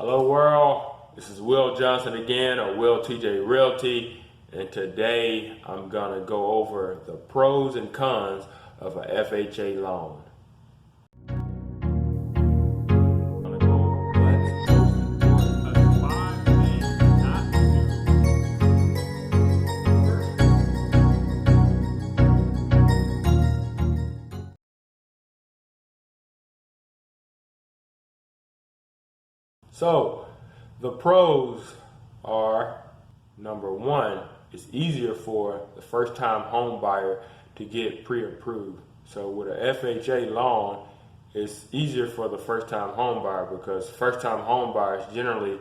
Hello world, this is Will Johnson again, or Will TJ Realty, and today I'm gonna go over the pros and cons of a FHA loan. So, the pros are, number one, it's easier for the first-time home buyer to get pre-approved. So with an FHA loan, it's easier for the first-time home buyer because first-time home buyers generally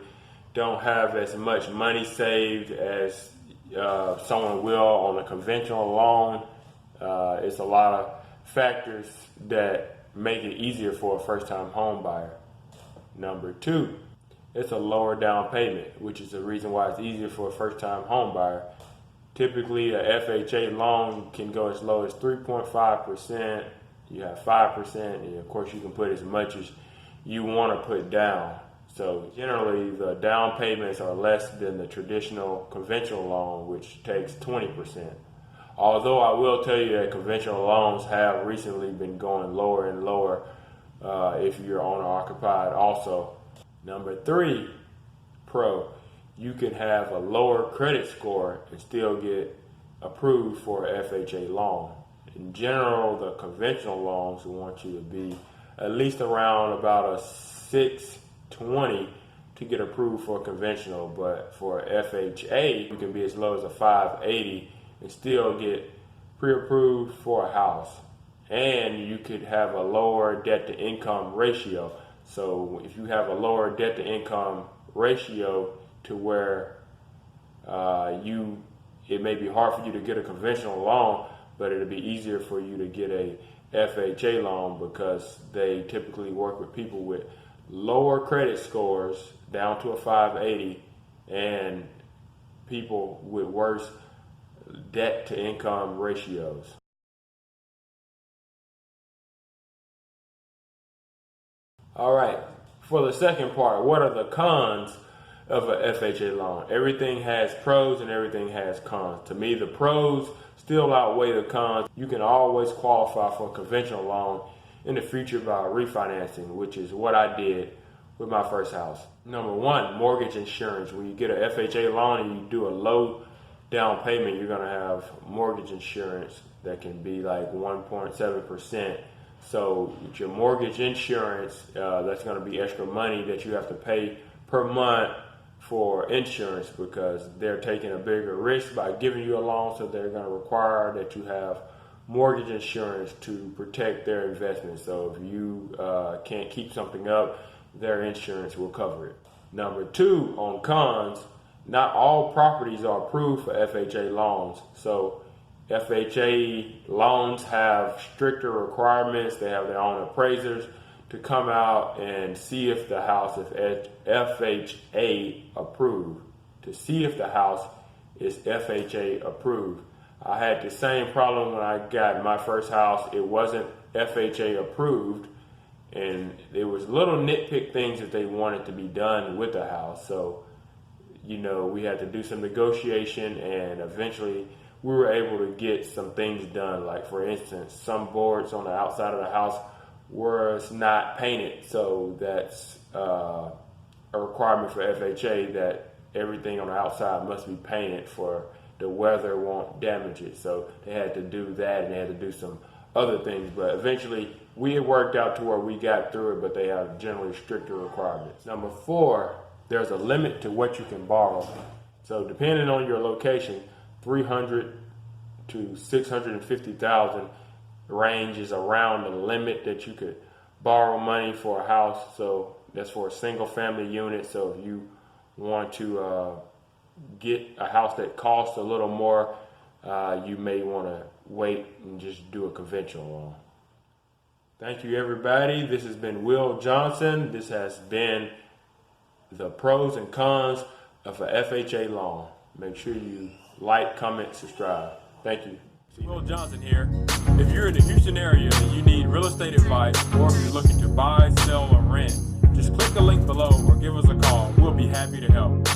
don't have as much money saved as someone will on a conventional loan. It's a lot of factors that make it easier for a first-time home buyer. Number two, it's a lower down payment, which is the reason why it's easier for a first-time home buyer. Typically, a FHA loan can go as low as 3.5%. You have 5%, and of course, you can put as much as you want to put down. So generally, the down payments are less than the traditional conventional loan, which takes 20%. Although I will tell you that conventional loans have recently been going lower and lower if you're owner-occupied also. Number three, pro, you can have a lower credit score and still get approved for an FHA loan. In general, the conventional loans want you to be at least around about a 620 to get approved for conventional, but for FHA, you can be as low as a 580 and still get pre-approved for a house. And you could have a lower debt-to-income ratio. So if you have a lower debt-to-income ratio to where it may be hard for you to get a conventional loan, but it'll be easier for you to get a FHA loan because they typically work with people with lower credit scores down to a 580 and people with worse debt-to-income ratios. All right, for the second part, what are the cons of an FHA loan? Everything has pros and everything has cons. To me, the pros still outweigh the cons. You can always qualify for a conventional loan in the future by refinancing, which is what I did with my first house. Number one, mortgage insurance. When you get an FHA loan and you do a low down payment, you're gonna have mortgage insurance that can be like 1.7%. So with your mortgage insurance, that's going to be extra money that you have to pay per month for insurance because they're taking a bigger risk by giving you a loan, so they're going to require that you have mortgage insurance to protect their investment. So if you can't keep something up, their insurance will cover it. Number two, on cons, not all properties are approved for FHA loans. So FHA loans have stricter requirements. They have their own appraisers to come out and see if the house is FHA approved, to see if the house is FHA approved. I had the same problem when I got my first house. It wasn't FHA approved, and there was little nitpick things that they wanted to be done with the house. So, we had to do some negotiation, and eventually we were able to get some things done. Like, for instance, some boards on the outside of the house was not painted. So that's a requirement for FHA that everything on the outside must be painted for the weather won't damage it. So they had to do that, and they had to do some other things. But eventually we had worked out to where we got through it, but they have generally stricter requirements. Number four, there's a limit to what you can borrow. So depending on your location, 300 to 650,000 range is around the limit that you could borrow money for a house. So that's for a single family unit. So if you want to get a house that costs a little more, you may want to wait and just do a conventional loan. Thank you, everybody. This has been Will Johnson. This has been the pros and cons of a FHA loan. Make sure you like, comment, subscribe. Thank you. Will Johnson here. If you're in the Houston area and you need real estate advice, or if you're looking to buy, sell, or rent, just click the link below or give us a call. happy to help.